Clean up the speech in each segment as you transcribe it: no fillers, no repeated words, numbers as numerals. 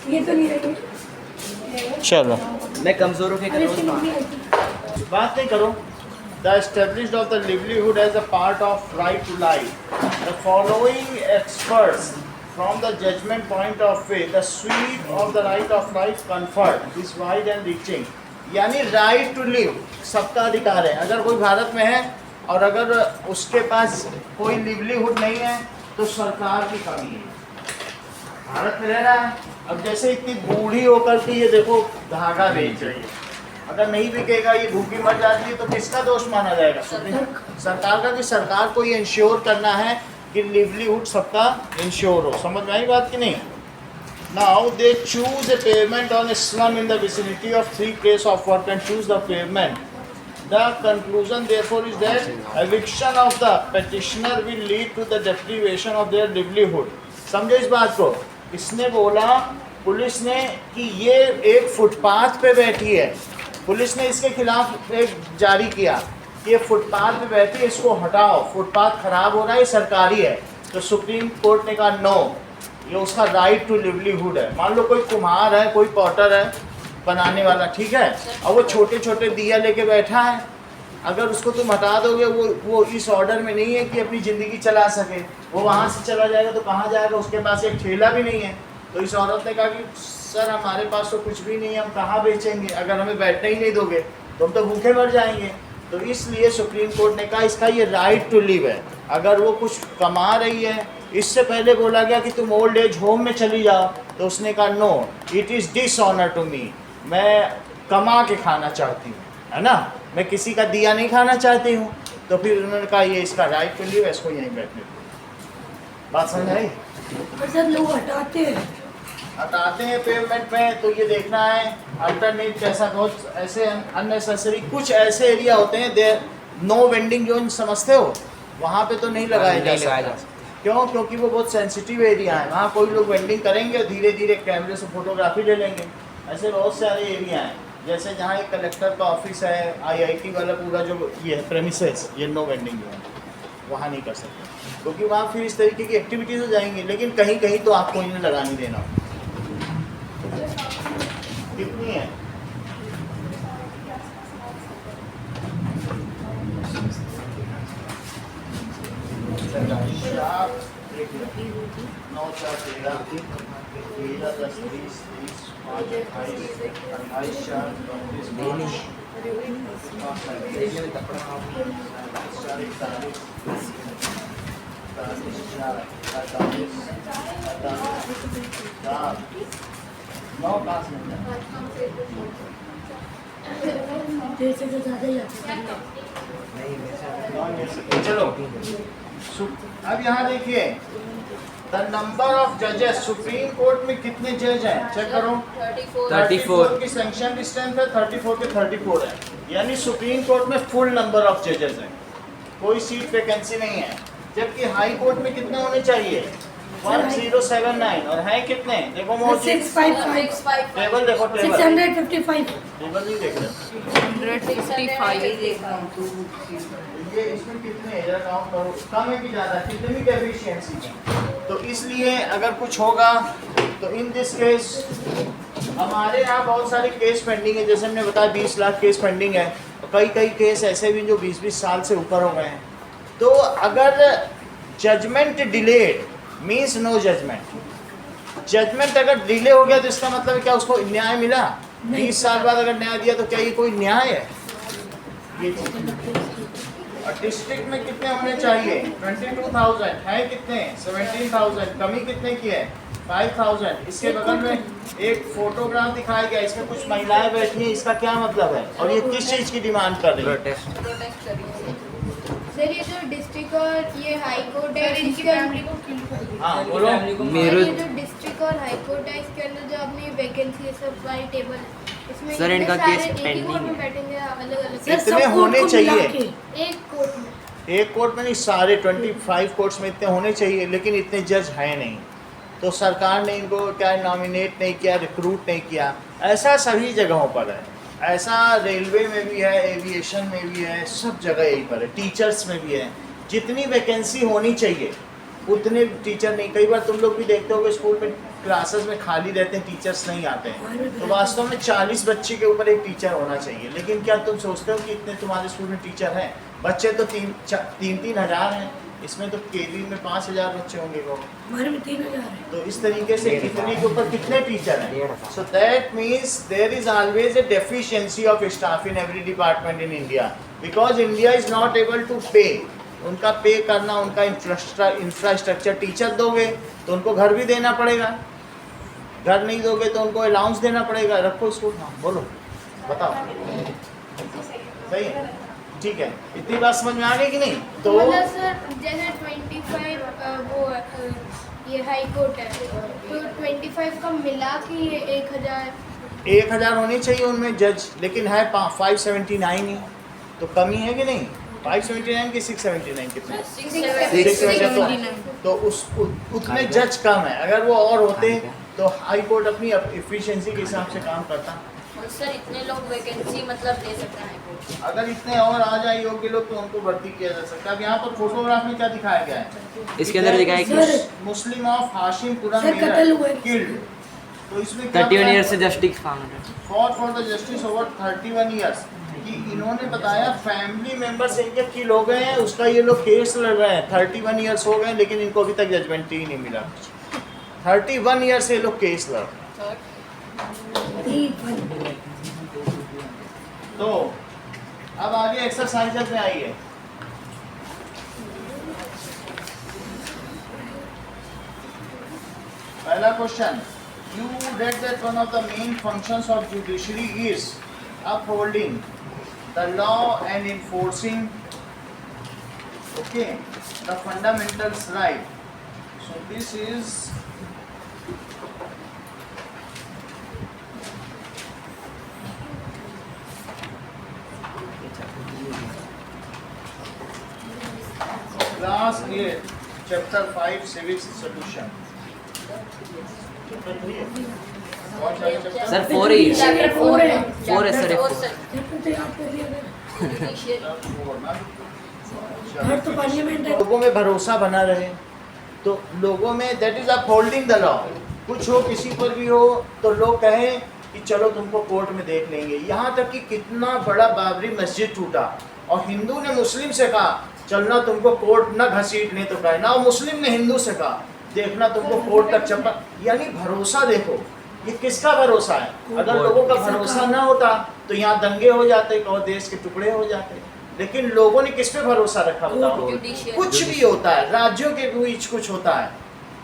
ये तो नहीं रहेगी। चलो मैं कमज़ोरों के अरे इसके करूँ लिए आएगी। बात नहीं करो। The established of the livelihood as a part of right to life the following experts from the judgment point of view the sweep of the right of life conferred is wide and reaching. यानी right to live सबका अधिकार है। अगर कोई भारत में है और अगर उसके पास कोई लिवलीहुड नहीं है तो सरकार की कमी है। भारत में रह रहा है, अब जैसे इतनी बूढ़ी होकर के ये देखो धागा बेच रही है, अगर नहीं बिकेगा ये भूखी मर जाती है तो किसका दोष माना जाएगा? सरकार का। कि सरकार को ये इंश्योर करना है कि लिवलीहुड सबका इंश्योर हो। समझ में आई बात कि नहीं? Now they choose a pavement on A slum in the vicinity of 3 place of work and choose the pavement. The conclusion therefore is that eviction of the petitioner will lead to the deprivation of their livelihood। समझो इस बात को। इसने बोला police ने कि ये एक फुटपाथ पे बैठी है, पुलिस ने इसके खिलाफ एक जारी किया कि ये फुटपाथ पे बैठी है, इसको हटाओ, फुटपाथ खराब हो रहा है, ये सरकारी है। तो सुप्रीम कोर्ट ने कहा नो, ये उसका राइट टू लिवलीहुड है। मान लो कोई कुम्हार है, कोई पॉटर है बनाने वाला, ठीक है, और वो छोटे छोटे दिया लेके बैठा है, अगर उसको तुम हटा दोगे वो इस ऑर्डर में नहीं है कि अपनी ज़िंदगी चला सके, वो वहाँ से चला जाएगा तो कहाँ जाएगा? उसके पास एक ठेला भी नहीं है। तो इस औरत ने कहा कि सर हमारे पास तो कुछ भी नहीं है, हम कहाँ बेचेंगे? अगर हमें बैठने ही नहीं दोगे तो हम तो भूखे मर जाएंगे। तो इसलिए सुप्रीम कोर्ट ने कहा इसका ये राइट टू लिव है। अगर वो कुछ कमा रही है, इससे पहले बोला गया कि तुम ओल्ड एज होम में चली जाओ, तो उसने कहा no, it is dishonour to me, मैं कमा के खाना चाहती हूँ, है ना, मैं किसी का दिया नहीं खाना चाहती हूँ। तो फिर उन्होंने कहा ये इसका राइट टू लिव है, इसको यहीं बैठने दो। बात समझ आई? और सब लोग हटाते हैं पेमेंट में, तो ये देखना है अल्टरनेट कैसा। बहुत ऐसे अननेसेसरी कुछ ऐसे एरिया होते हैं देयर नो वेंडिंग जोन, समझते हो, वहाँ पे तो नहीं लगाया जा सकता। क्यों? क्योंकि वो बहुत सेंसिटिव एरिया है, वहाँ कोई लोग वेंडिंग करेंगे और धीरे धीरे कैमरे से फोटोग्राफी ले लेंगे। ऐसे बहुत सारे एरिया हैं, जैसे जहाँ एक कलेक्टर का ऑफिस है, आईआईटी वाला पूरा जो ये है प्रेमिसेस, ये नो वेंडिंग जोन, वहाँ नहीं कर सकते क्योंकि वहाँ फिर इस तरीके की एक्टिविटीज़ हो जाएंगी। लेकिन कहीं कहीं तो आपको इन्हें लगा नहीं देना। कितनी है? नौ चार 13, 13 10 20 30 5 28 28 4 29 जैसे तो ज़्यादा ही आता है। चलो अब यहाँ देखिए द नंबर ऑफ जजेस। सुप्रीम कोर्ट में कितने जज हैं? चेक करो। 34 की सैंक्शन स्ट्रेंथ है, 34 के 34 है, यानी सुप्रीम कोर्ट में फुल नंबर ऑफ जजेस हैं, कोई सीट वैकेंसी नहीं है। जबकि हाई कोर्ट में कितने होने चाहिए? 1079 और है कितने? देखो मोदी 655 टेबल देखो, टेबल 655 टेबल नहीं देख रहे 155 ये इसमें कितने है? जरा काउंट करो, कम है कि ज़्यादा? कितनी की एफिशिएंसी है? तो इसलिए अगर कुछ होगा तो इन दिस केस हमारे यहाँ बहुत सारे केस पेंडिंग है, जैसे हमने बताया 20 लाख केस पेंडिंग है, कई कई केस ऐसे भी जो 20-20 साल से ऊपर हो गए हैं। तो अगर judgment delayed means no judgment, judgment अगर डिले हो गया तो इसका मतलब क्या उसको न्याय मिला? 20 साल बाद अगर न्याय दिया तो क्या ये कोई न्याय है? ये चीज़। और डिस्ट्रिक्ट में कितने होने चाहिए? 22,000 है कितने? 17,000। कमी कितने की है? 5,000। इसके बगल में एक फोटोग्राफ दिखाया गया, इसमें कुछ महिलाएं बैठी हैं, इसका क्या मतलब है? और ये किस चीज़ की डिमांड कर रही है? प्रोटेस्ट कर रही है। सर ये जो डिस्ट्रिक्ट और ये हाई कोर्ट है, इनकी इसके फैमिली को क्यों? हाँ बोलो। ये जो डिस्ट्रिक्ट और हाई कोर्ट है इसके अंदर जो अपनी वैकेंसी है सब वाली टेबल, इसमें सर, इनका सारे केस एक ही पेंडिंग कोर्ट में है। बैठेंगे अलग अलग? सर, इतने सब होने कोर्ट को मिला चाहिए। के। एक कोर्ट में एक कोर्ट में नहीं, सारे 25 कोर्ट्स में इतने होने चाहिए, लेकिन इतने जज हैं नहीं। तो सरकार ने इनको क्या नॉमिनेट नहीं किया, रिक्रूट नहीं किया। ऐसा सभी जगहों पर है, ऐसा रेलवे में भी है, एविएशन में भी है, सब जगह यहीं पर है, टीचर्स में भी है। जितनी वैकेंसी होनी चाहिए उतने टीचर नहीं। कई बार तुम लोग भी देखते होगे स्कूल में क्लासेस में खाली रहते हैं, टीचर्स नहीं आते हैं, तो वास्तव में 40 बच्चे के ऊपर एक टीचर होना चाहिए। लेकिन क्या तुम सोचते हो कि इतने तुम्हारे स्कूल में टीचर हैं? बच्चे तो 3-3 हज़ार हैं, इसमें तो केवी में 5,000 बच्चे होंगे वो, हमारे में 3,000 है। तो इस तरीके से कितने के ऊपर कितने टीचर हैं? So that means there is always a deficiency of staff in every department in India, because India is not able to pay. उनका पे करना, उनका इंफ्रास्ट्रक्चर, टीचर दोगे तो उनको घर भी देना पड़ेगा, घर नहीं दोगे तो उनको अलाउंस देना पड़ेगा। रखो इसको, हाँ बोलो, बताओ, सही है, ठीक है, इतनी बात समझ में आ गई कि नहीं? तो मतलब सर जैसे 25 वो ये हाई कोर्ट है, तो 25 का मिला कि ये 1,000 होने चाहिए उनमें जज, लेकिन है 579 ही, तो कमी है कि नहीं? 579 की 679 कितने? 679। तो उस उतने जज कम है। अगर वो और होते तो हाई कोर्ट अपनी एफिशिएंसी के हिसाब से काम करता। और सर इतने लोग वैकेंसी मतलब ले सकते हैं कोर्ट? अगर इतने और आ जाए योग्य लोग तो उनको भर्ती किया जा सकता है। अब यहाँ पर फोटोग्राफ में क्या दिखाया गया है? इसके अंदर दिखाया है कि मुस्लिम ऑफ हाशिमपुरा सर, कत्ल हुआ है। किल्ड। तो इसमें क्या 31 ईयर से justice found for the justice over 31 years, कि इन्होंने बताया फैमिली मेंबर्स इनके किल हो गए हैं, उसका ये लोग केस लड़ रहे हैं। 31 ईयर्स हो गए लेकिन इनको अभी तक जजमेंट ही नहीं मिला। 31 ईयर से लोग केस लड़। तो अब आगे एक्सरसाइजेस में आइए। पहला question, you read that one of the main functions of judiciary is upholding the law and enforcing the fundamental right. So this is class 8 chapter 5 civics solution. Chapter 3 है? कौन सा chapter? सर 4 ही है। Chapter 4 है। 4 है sir, four एक sir. Chapter तो याद कर लिया मैंने। जुडिशियल। घर तो पार्लियामेंट है। लोगों में भरोसा बना रहे, तो लोगों में that is upholding the law. कुछ हो किसी पर भी हो तो लोग कहें कि चलो तुमको कोर्ट में देख लेंगे। यहाँ तक कि कितना बड़ा बाबरी मस्जिद टूटा और हिंदू ने मुस्लिम से कहा चलना तुमको कोर्ट न घसीटने तो कहे ना, मुस्लिम ने हिंदू से कहा देखना तुमको कोर्ट तक चप्पा। यानी भरोसा देखो, ये किसका भरोसा है? अगर लोगों का भरोसा ना होता तो यहाँ दंगे हो जाते और देश के टुकड़े हो जाते। लेकिन लोगों ने किस पे भरोसा रखा बताओ? जुडिशियल। कुछ भी होता है, राज्यों के बीच कुछ होता है,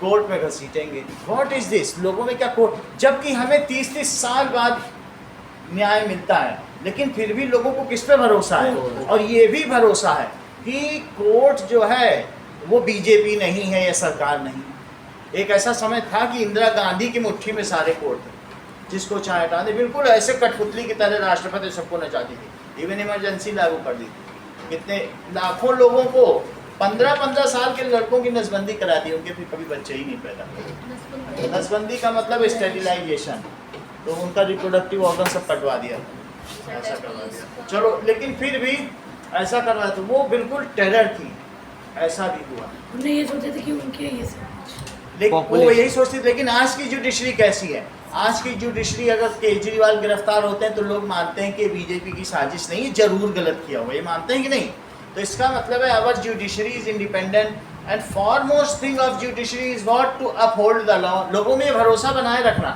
कोर्ट में घसीटेंगे। What is this? लोगों में क्या कोर्ट, जबकि हमें 30-30 साल बाद न्याय मिलता है, लेकिन फिर भी लोगों को किस पे भरोसा है? और ये भी भरोसा है कि कोर्ट जो है वो बीजेपी नहीं है या सरकार नहीं। एक ऐसा समय था कि इंदिरा गांधी की मुट्ठी में सारे कोर्ट थे, जिसको चाहे हटा दे, बिल्कुल ऐसे कठपुतली की तरह राष्ट्रपति सबको नचाती थी, इवन इमरजेंसी लागू कर दी थी। कितने लाखों लोगों को 15-15 साल के लड़कों की नसबंदी करा दी, उनके फिर कभी बच्चे ही नहीं पैदा हुए। नसबंदी का मतलब स्टेरिलाइजेशन, तो उनका रिप्रोडक्टिव ऑर्गन सब कटवा दिया, ऐसा करवा दिया। चलो, लेकिन फिर भी ऐसा कर रहा था, वो बिल्कुल टेरर थी, ऐसा भी हुआ। हमने ये सोचे थे कि उनके ये सब लेकिन वो यही सोचती। लेकिन आज की जुडिशरी कैसी है? आज की जुडिशरी, अगर केजरीवाल गिरफ्तार होते हैं तो लोग मानते हैं कि बीजेपी की साजिश नहीं, जरूर गलत किया हुआ, ये मानते हैं कि नहीं? तो इसका मतलब है our judiciary is independent and foremost thing of judiciary is what to uphold the law. लोगों में भरोसा बनाए रखना,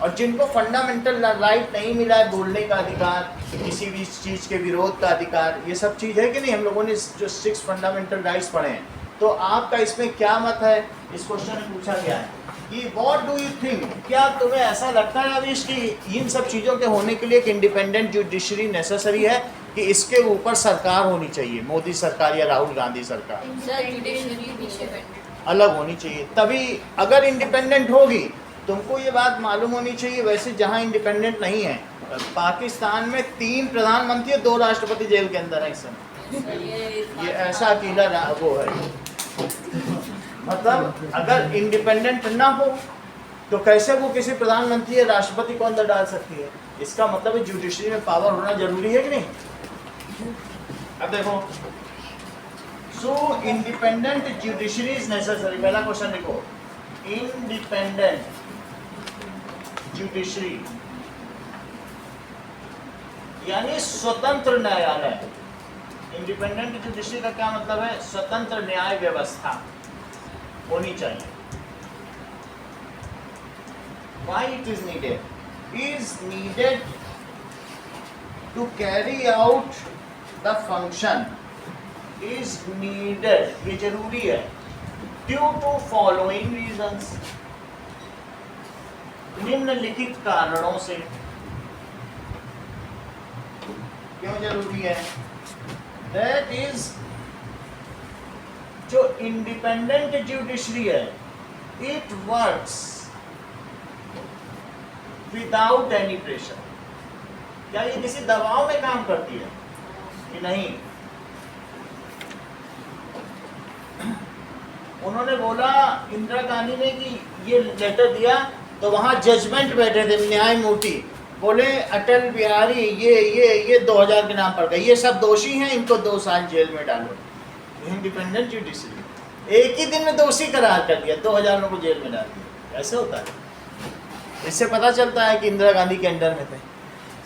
और जिनको फंडामेंटल राइट नहीं मिला है, बोलने का अधिकार, किसी भी चीज़ के विरोध का अधिकार, ये सब चीज़ है कि नहीं? हम लोगों ने जो 6 फंडामेंटल राइट्स पढ़े हैं, तो आपका इसमें क्या मत है? इस क्वेश्चन में पूछा गया है कि व्हाट डू यू थिंक, क्या तुम्हें ऐसा लगता है अभी इसकी इन सब चीज़ों के होने के लिए एक इंडिपेंडेंट जुडिशरी नेसेसरी है कि इसके ऊपर सरकार होनी चाहिए, मोदी सरकार या राहुल गांधी सरकार सर जुडिशरी इंडिपेंडेंट अलग होनी चाहिए? तभी अगर इंडिपेंडेंट होगी, तुमको ये बात मालूम होनी चाहिए। वैसे जहाँ इंडिपेंडेंट नहीं है, पाकिस्तान में 3 प्रधानमंत्री, 2 राष्ट्रपति जेल के अंदर है इस समय। ये ऐसा अकेला वो है। मतलब अगर इंडिपेंडेंट ना हो तो कैसे वो किसी प्रधानमंत्री या राष्ट्रपति को अंदर डाल सकती है? इसका मतलब जुडिशरी में पावर होना जरूरी है कि नहीं? अब देखो, सो इंडिपेंडेंट जुडिशरी इज नेसेसरी। पहला क्वेश्चन देखो, इंडिपेंडेंट जुडिशरी यानी स्वतंत्र न्यायालय। इंडिपेंडेंट जुडिशरी का क्या मतलब है? स्वतंत्र न्याय व्यवस्था होनी चाहिए। Why it is needed? Is needed to carry out the function. Is needed, ये जरूरी है, due to following reasons, निम्नलिखित कारणों से। क्यों जरूरी है? That is, जो इंडिपेंडेंट जुडिशरी है, it works without any pressure। क्या ये किसी दबाव में काम करती है कि नहीं? उन्होंने बोला इंदिरा गांधी ने कि ये लेटर दिया तो वहां जजमेंट बैठे थे न्यायमूर्ति, बोले अटल बिहारी ये 2000 के नाम पर गए, ये सब दोषी हैं, इनको 2 साल जेल में डालो। इंडिपेंडेंट जुडिशरी एक ही दिन में दोषी करार कर दिया, 2000 लोगों को जेल में डाल दिया। ऐसे होता है। इससे पता चलता है कि इंदिरा गांधी के अंडर में थे।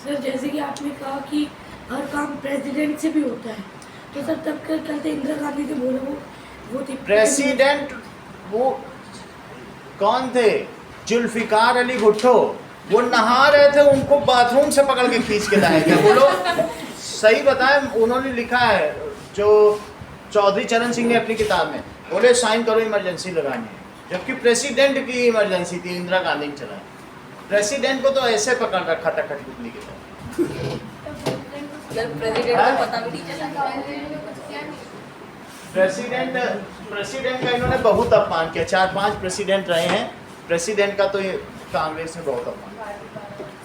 सर जैसे कि आपने कहा कि हर काम प्रेसिडेंट से भी होता है, तो सर तब क्या कहते इंदिरा गांधी थे, बोले वो थी प्रेसिडेंट। वो कौन थे? जुल्फिकार अली भुट्टो। वो नहा रहे थे, उनको बाथरूम से पकड़ के खींच के लाए गए। बोलो सही बताएं, उन्होंने लिखा है जो चौधरी चरण सिंह ने अपनी किताब में, बोले साइन करो इमरजेंसी लगानी है, जबकि प्रेसिडेंट की इमरजेंसी थी, इंदिरा गांधी ने चलाई। प्रेसिडेंट को तो ऐसे पकड़ रखा था कठपुतली की तरह। प्रेसिडेंट को पता भी नहीं चला। प्रेसिडेंट का इन्होंने बहुत अपमान किया। 4-5 प्रेसिडेंट रहे हैं। प्रेसिडेंट का तो ये कांग्रेस ने बहुत अपमान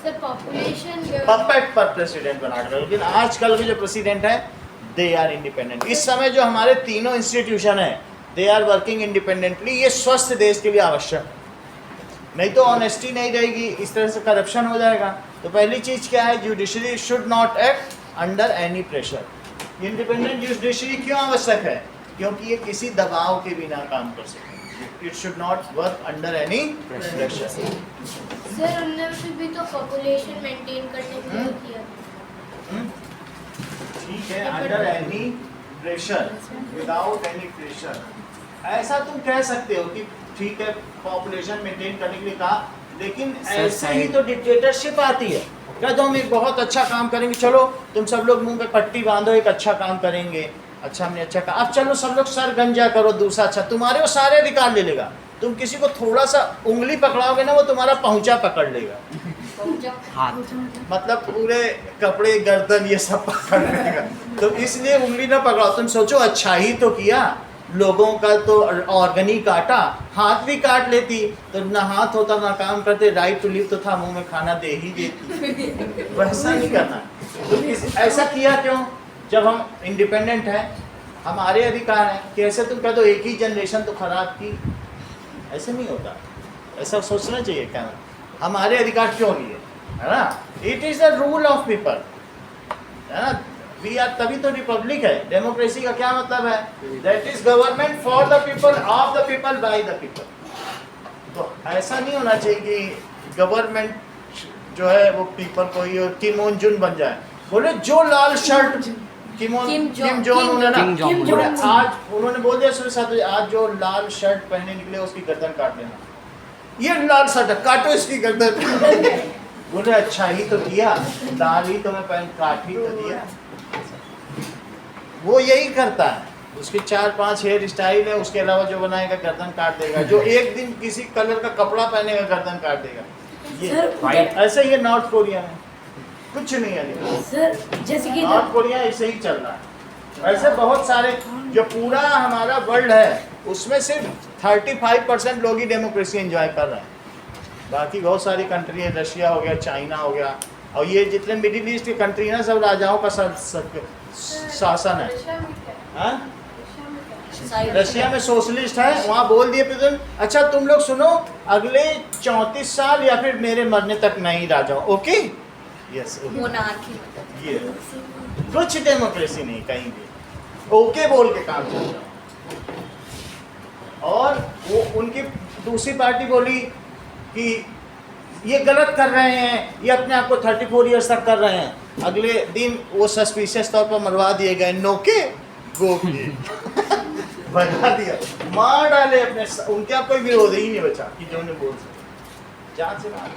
सर पॉपुलेशन पपेट पर प्रेसिडेंट बना कर। लेकिन आजकल के जो प्रेसिडेंट है दे आर इंडिपेंडेंट। इस समय जो हमारे तीनों इंस्टीट्यूशन है दे आर वर्किंग इंडिपेंडेंटली। ये स्वस्थ देश के लिए आवश्यक, नहीं तो ऑनेस्टी नहीं रहेगी, इस तरह से करप्शन हो जाएगा। तो पहली चीज क्या है? Judiciary should not act under any pressure. Independent judiciary क्यों आवश्यक है? क्योंकि ये किसी दबाव के बिना काम कर सके। It should not work under any pressure. Sir उनने भी तो पॉपुलेशन मेंटेन करने के लिए किया। ठीक है, under any pressure, without any pressure. ऐसा तुम कह सकते हो कि ठीक है पॉपुलेशन मेंटेन करने के लिए कहा, लेकिन ऐसे ही तो डिक्टेटरशिप आती है। क्या तो हम एक बहुत अच्छा काम करेंगे, चलो तुम सब लोग मुंह पे पट्टी बांधो, एक अच्छा काम करेंगे। अच्छा हमने अच्छा कहा, अब चलो सब लोग सर गंजा करो, दूसरा अच्छा, तुम्हारे वो सारे अधिकार ले लेगा। तुम किसी को थोड़ा सा उंगली पकड़ाओगे ना, वो तुम्हारा पहुंचा पकड़ लेगा। हाथ मतलब पूरे कपड़े गर्दन ये सब पकड़ लेगा। तो इसलिए उंगली ना पकड़ाओ। तुम सोचो अच्छा ही तो किया, लोगों का तो ऑर्गन ही काटा, हाथ भी काट लेती तो ना हाथ होता ना काम करते। राइट टू लिव तो था, मुंह में खाना दे ही देती। वैसा नहीं करना। तो ऐसा किया क्यों? जब हम इंडिपेंडेंट हैं, हमारे अधिकार हैं। कैसे तुम कह दो एक ही जनरेशन तो खराब की? ऐसे नहीं होता। ऐसा सोचना चाहिए क्या? हमारे अधिकार क्यों लिए, है ना? It is the rule of people, है ना? वी आर, तभी तो रिपब्लिक है। डेमोक्रेसी का क्या मतलब है? That is government for the people, of the people, by the people. तो ऐसा नहीं होना चाहिए कि गवर्नमेंट जो है वो पीपल को ही किम जोंग जुन बन जाए। बोले जो लाल शर्ट किम जोंग उन है ना, बोले आज उन्होंने बोल दिया सुबह 7 बजे, आज जो लाल शर्ट पहने निकले उसकी गर्दन काट देना। ये लाल शर्ट काटो इसकी गर्दन। बोले अच्छा ही तो किया, लाल ही तो मैं पहन, काट ही तो दिया। वो यही करता है। उसके 4-5 हेयर स्टाइल है, उसके अलावा जो बनाएगा गर्दन काट देगा। जो एक दिन किसी कलर का कपड़ा पहनेगा गर्दन काट देगा। ये ऐसे ही है नॉर्थ कोरिया में, कुछ नहीं है। सर जैसे कि नॉर्थ कोरिया ऐसे ही चल रहा है। ऐसे बहुत सारे, जो पूरा हमारा वर्ल्ड है उसमें सिर्फ 35% लोग ही डेमोक्रेसी एंजॉय कर रहे हैं। बाकी बहुत सारी कंट्री है, रशिया हो गया, चाइना हो गया, और ये जितने मिडिल ईस्ट की कंट्री है ना, सब राजाओं का शासन है। हाँ? रशिया में सोशलिस्ट है। वहाँ बोल दिए प्रेसिडेंट, अच्छा तुम लोग सुनो, अगले 34 साल या फिर मेरे मरने तक नहीं राजा, ओके? Yes, monarchy. ये कुछ डेमोक्रेसी नहीं कहीं भी, ओके बोल के काम चल रहा। और वो उनकी दूसरी पार्टी बोली कि ये गलत कर रहे हैं, ये अपने आप को 34 ईयर्स तक कर रहे हैं, अगले दिन वो सस्पिशियस तौर पर मरवा दिए गए, नोके गोके भगा दिया, मार डाले अपने, उनके आप कोई विरोध ही नहीं बचा कि जो उन्हें बोल सके, जान से मार।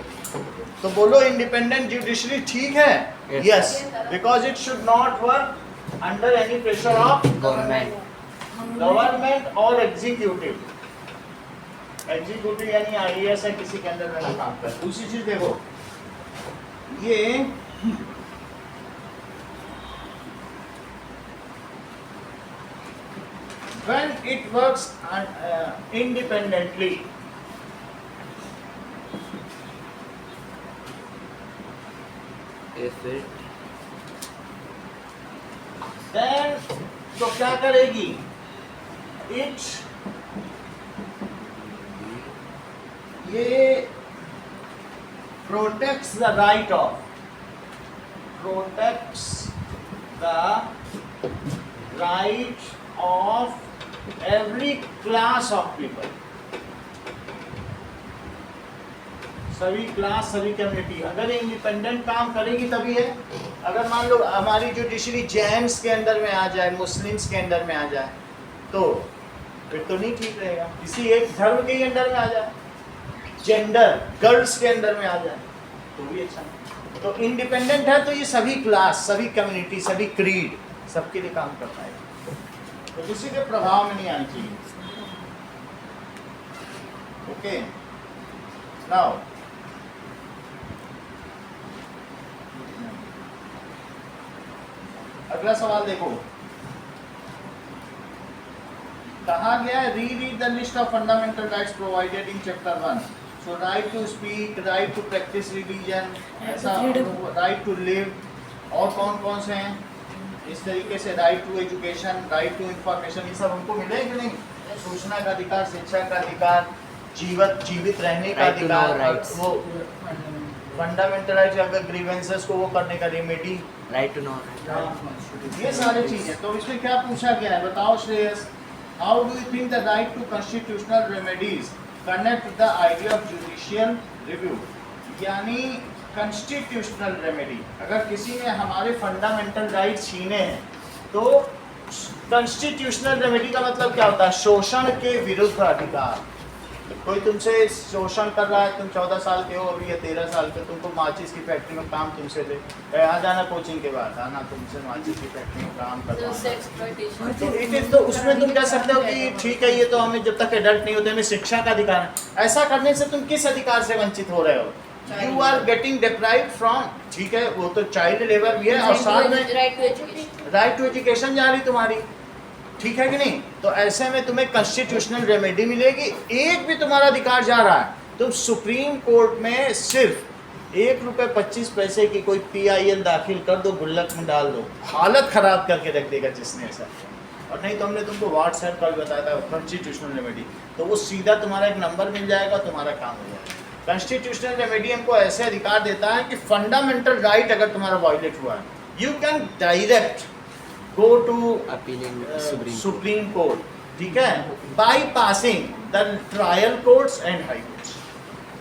तो बोलो इंडिपेंडेंट जुडिशरी ठीक है? Yes, because it should not work under any pressure of government और एग्जीक्यूटिव। एग्जीक्यूटिव यानी आईएएस है, किसी के अंदर में काम कर। दूसरी चीज देखो, ये when it works independently, if it then तो क्या करेगी? It ये protects the right of every class of people, सभी क्लास, सभी कम्युनिटी। अगर इंडिपेंडेंट काम करेगी तभी है। अगर मान लो हमारी जुडिशरी जैन्स के अंदर में आ जाए, मुस्लिम्स के अंदर में आ जाए, तो फिर तो नहीं ठीक रहेगा। किसी एक धर्म के ही अंदर में आ जाए, जेंडर गर्ल्स के अंदर में आ जाए, तो भी अच्छा है। तो इंडिपेंडेंट है तो ये सभी क्लास, सभी कम्युनिटी, सभी क्रीड, सबके लिए काम करता है, तो किसी के प्रभाव में नहीं आनी चाहिए। ओके, नाउ अगला सवाल देखो, कहा गया है read the list of fundamental rights provided in chapter 1। So right to speak, right to practise religion, ऐसा राइट टू लिव, और कौन कौन से हैं इस तरीके से, right to education, right to information, ये सब हमको मिले कि नहीं? सूचना का अधिकार, शिक्षा का अधिकार, जीवित रहने का अधिकार, वो फंडामेंटल राइट्स, अगर ग्रीवेंसेस को वो करने का रेमेडी, राइट टू नो, ये सारी चीजें। तो इसमें क्या पूछा गया है बताओ Shreyas? How do you think the right to constitutional remedies connect the idea of judicial review? यानी कॉन्स्टिट्यूशनल रेमेडी, अगर किसी ने हमारे फंडामेंटल राइट छीने हैं तो कॉन्स्टिट्यूशनल रेमेडी का मतलब क्या होता है? शोषण के विरुद्ध अधिकार। कोई तुमसे शोषण कर रहा है, तुम 14 साल के हो अभी या 13 साल के, तुमको माचिस की फैक्ट्री में काम तुमसे ले, आ जाना कोचिंग के बाद, आना तुमसे माचिस की फैक्ट्री में काम करना, तो उसमें तुम कह सकते हो कि ठीक है, ये तो हमें जब तक एडल्ट नहीं होते हमें शिक्षा का अधिकार है। ऐसा करने से तुम किस अधिकार से वंचित हो रहे हो? You are getting deprived from, ठीक है, वो तो चाइल्ड लेबर भी है, और साथ में राइट टू एजुकेशन जा रही तुम्हारी, ठीक है कि नहीं? तो ऐसे में तुम्हें कॉन्स्टिट्यूशनल रेमेडी मिलेगी। एक भी तुम्हारा अधिकार जा रहा है, तुम सुप्रीम कोर्ट में सिर्फ ₹1.25 की कोई PIL दाखिल कर दो, गुल्लक में डाल दो, हालत खराब करके रख देगा जिसने ऐसा। और नहीं तो हमने तुमको व्हाट्सएप कॉल बताया था कॉन्स्टिट्यूशनल रेमेडी, तो वो सीधा तुम्हारा एक नंबर मिल जाएगा, तुम्हारा काम हो जाएगा। कॉन्स्टिट्यूशनल रेमेडी हमको ऐसे अधिकार देता है कि फंडामेंटल राइट अगर तुम्हारा वायलेट हुआ है, you can direct go to Supreme Court, ठीक है, bypassing the trial courts and high courts,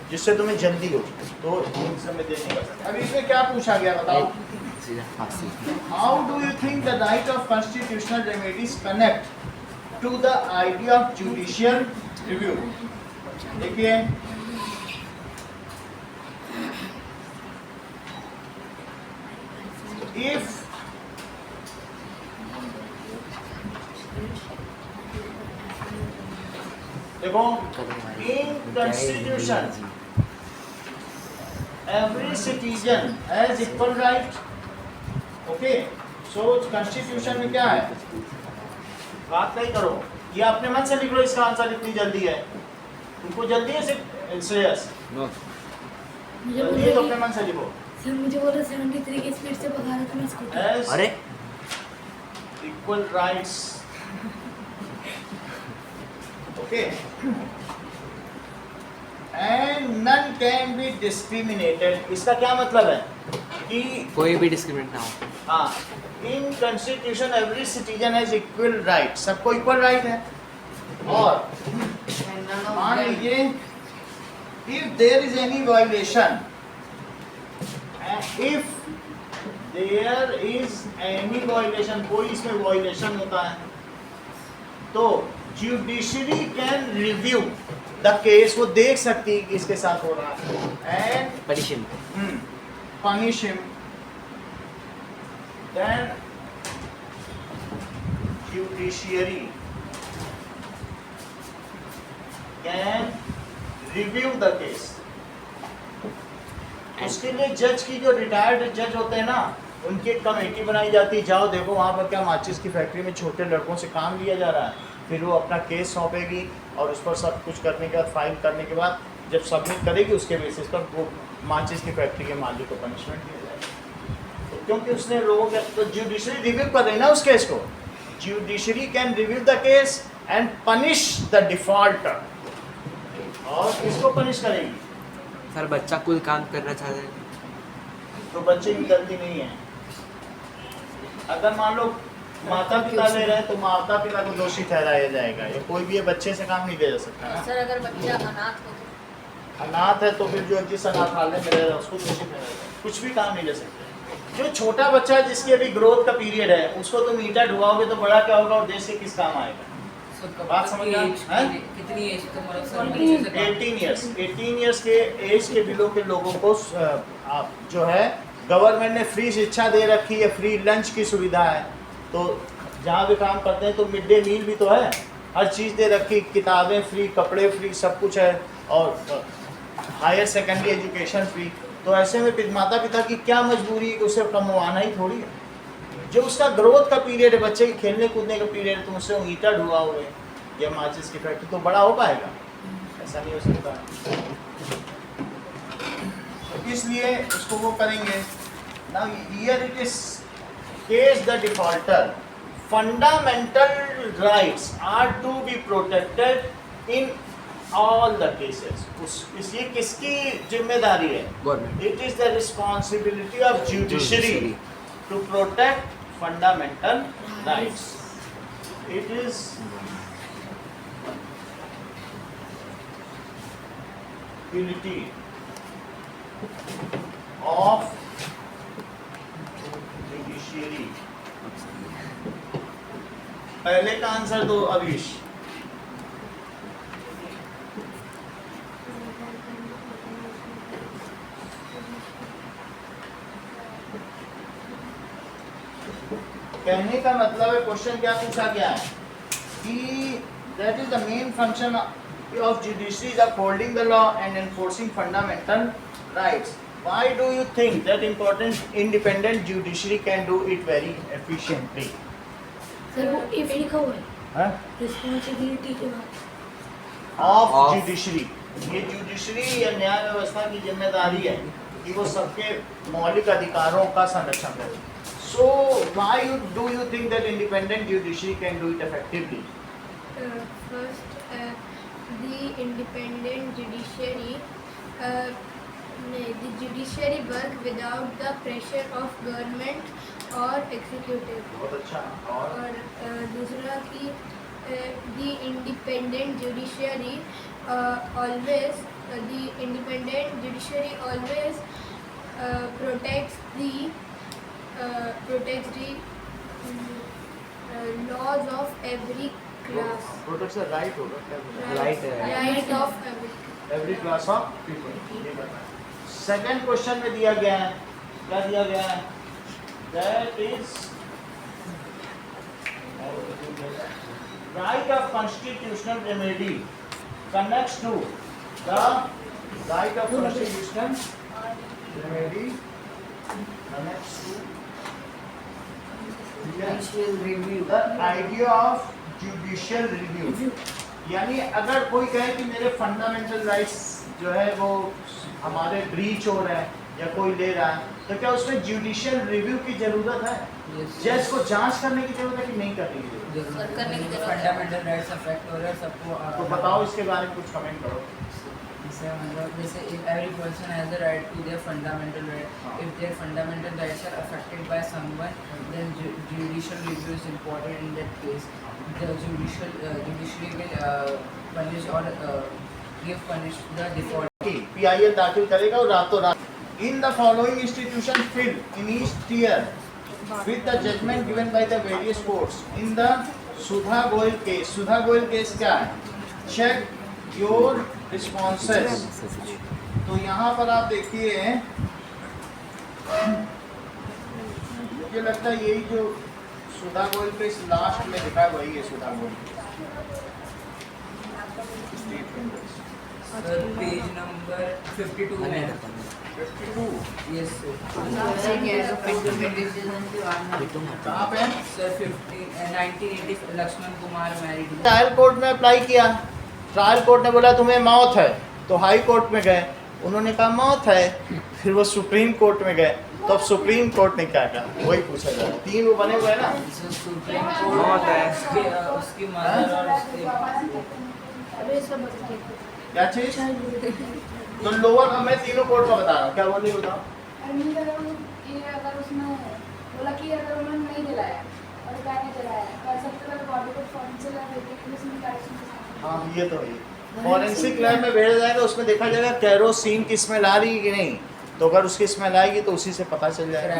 जिससे तुम्हें जल्दी हो, तो इन सब में देने का। अभी इसमें क्या पूछा गया बताओ? How do you think the right of constitutional remedies connect to the idea of judicial review? देखिए, if देखो, in constitution every citizen has equal right, okay, so constitution में क्या है? बात नहीं करो, ये अपने मन से लिख लो, इसका आंसर इतनी जल्दी है, तुमको जल्दी है श्रेयस? जल्दी तो अपने मन से लिखो। सर मुझे बोला 73 की स्पीड से भगा रहा था मैं स्कूटर। अरे equal rights, okay, and none can be discriminated. इसका क्या मतलब है? कि कोई भी डिस्क्रिमिनेट ना हो। हाँ, in constitution every citizen has equal right, सबको इक्वल राइट है। और मान लीजिए if there is any violation, if there is any violation, कोई इसमें violation होता है तो judiciary can review the case, वो देख सकती है कि इसके साथ हो रहा है and Punish him. punish him. Then judiciary can review the case. उसके लिए जज की जो रिटायर्ड जज होते हैं ना, उनकी एक कमेटी बनाई जाती है, जाओ देखो वहाँ पर क्या माचिस की फैक्ट्री में छोटे लड़कों से काम लिया जा रहा है, फिर वो अपना केस सौंपेगी और उस पर सब कुछ करने के बाद, फाइल करने के बाद जब सबमिट करेगी उसके बेसिस पर वो माचिस की फैक्ट्री के मालिक को पनिशमेंट दिया जाएगा। तो क्योंकि उसने लोगों के, तो जुडिशरी रिव्यू कर रही ना उस केस को, judiciary can review the case and punish the defaulter, और किसको पनिश करेगी? सर बच्चा कोई काम करना चाहता है तो बच्चे की गलती नहीं है। अगर मान लो माता पिता ले रहे हैं तो माता पिता को दोषी ठहराया जाएगा, या कोई भी ये बच्चे से काम नहीं ले जा सकता ना। सर अगर बच्चा अनाथ हो तो? अनाथ है तो फिर जो जिस अनाथालय में रह रहा है उसको दोषी ठहराएगा, कुछ भी काम नहीं ले सकते। जो छोटा बच्चा है जिसकी अभी ग्रोथ का पीरियड है उसको तुम ईंटा ढुआओगे तो बड़ा क्या होगा और देश के किस काम आएगा? बात समझ में आई? कितनी एज तो मतलब सर बच्चे से काम- 18 इयर्स के एज के बिलो के लोगों को जो है गवर्नमेंट ने फ्री शिक्षा दे रखी है, फ्री लंच की सुविधा है, तो जहाँ भी काम करते हैं तो मिड डे मील भी तो है, हर चीज़ दे रखी, किताबें फ्री, कपड़े फ्री, सब कुछ है, और हायर सेकेंडरी एजुकेशन फ्री। तो ऐसे में माता पिता की क्या मजबूरी है कि उसे कमवाना ही थोड़ी है। जो उसका ग्रोथ का पीरियड है, बच्चे के खेलने कूदने का पीरियड है, तुम उससे ईंटा ढुआओगे या माचिस की फैक्ट्री, तो बड़ा हो पाएगा? ऐसा नहीं हो सकता। तो इसलिए उसको वो करेंगे। Now here it is case the defaulter, fundamental rights are to be protected in all the cases. इसलिए किसकी जिम्मेदारी है? Government. It is the responsibility of judiciary to protect fundamental rights. It is ability of judiciary. पहले का answer दो अविश। कहने का मतलब है, क्वेश्चन क्या पूछा गया है कि that is the main function of judiciary is upholding the law and enforcing fundamental rights. Why do you think that important independent judiciary can do it very efficiently? Sir वो इफ लिखा हुआ है हाँ, रिस्पॉन्सिबिलिटी के बाद of judiciary. ये judiciary या न्याय व्यवस्था की जिम्मेदारी है कि वो सबके मौलिक अधिकारों का संरक्षण करे। So why do you think that independent judiciary can do it effectively? First, the independent judiciary, the judiciary work without the pressure of government or executive. बहुत अच्छा। और दूसरा कि the independent judiciary always protects the laws of every class. protects the right होगा, Right, Right of every class of people। ये बताएं। Second question में दिया गया है, क्या दिया गया है? That is right of constitutional remedy connects to the right of constitutional remedy connects to Judicial review. the idea of judicial review। यानी अगर कोई कहे कि मेरे फंडामेंटल राइट्स जो है वो हमारे ब्रीच हो रहे हैं या कोई ले रहा है, तो क्या उसमें जुडिशियल रिव्यू की जरूरत है? Yes. जज को जांच करने की जरूरत है कि नहीं करने की जरूरत जरूर। करने की जरूरत है। फंडामेंटल राइट्स अफेक्ट हो रहे हैं सबको। है? तो बताओ इसके बारे में कुछ कमेंट करो। इससे मतलब जैसे if every person has the right to their fundamental right. हाँ। If their fundamental rights are affected by someone, then judicial review is important in that case. The judiciary will punish or give punish the default. PIL दाखिल करेगा और रातों रात in the following institution fill in each tier with the judgment given by the various courts in the Sudha Goyal case. Sudha Goyal case क्या है? Check your responses. तो यहाँ पर आप देखिए, मुझे लगता है यही जो सुधा गोयल केस लास्ट में दिखा है वही है Sudha Goyal case. Sir, page number 52 है। 52 Yes sir. कहाँ पे? Sir 1980 Lakshman Kumar married. Trial court में अप्लाई किया, ट्रायल कोर्ट ने बोला तुम्हें मौत है, तो हाई कोर्ट में गए, उन्होंने कहा मौत है, फिर वो सुप्रीम कोर्ट में गए, तो अब सुप्रीम कोर्ट ने क्या कहा वही पूछा जा रहा है। 3 वो बने हुए हैं ना, सुप्रीम कोर्ट है उसकी मदर और उसके क्या चीज? तो लोअर अब मैं तीनों कोर्ट का बता रहा हूँ, क्या बोल रही हो बताओ? ये अगर उसने बोला कि अगर उन्होंने नहीं दिलाया और क्या नहीं दिलाया कर सकते हैं बॉडी को फॉरेंसिक लैब भेज के उसमें करेक्शन। हाँ ये तो है, फॉरेंसिक लैब में भेजा जाएगा, उसमें देखा जाएगा कैरोसिन की स्मेल आ रही है कि नहीं, तो अगर उसकी स्मेल आएगी तो उसी से पता चल जाएगा।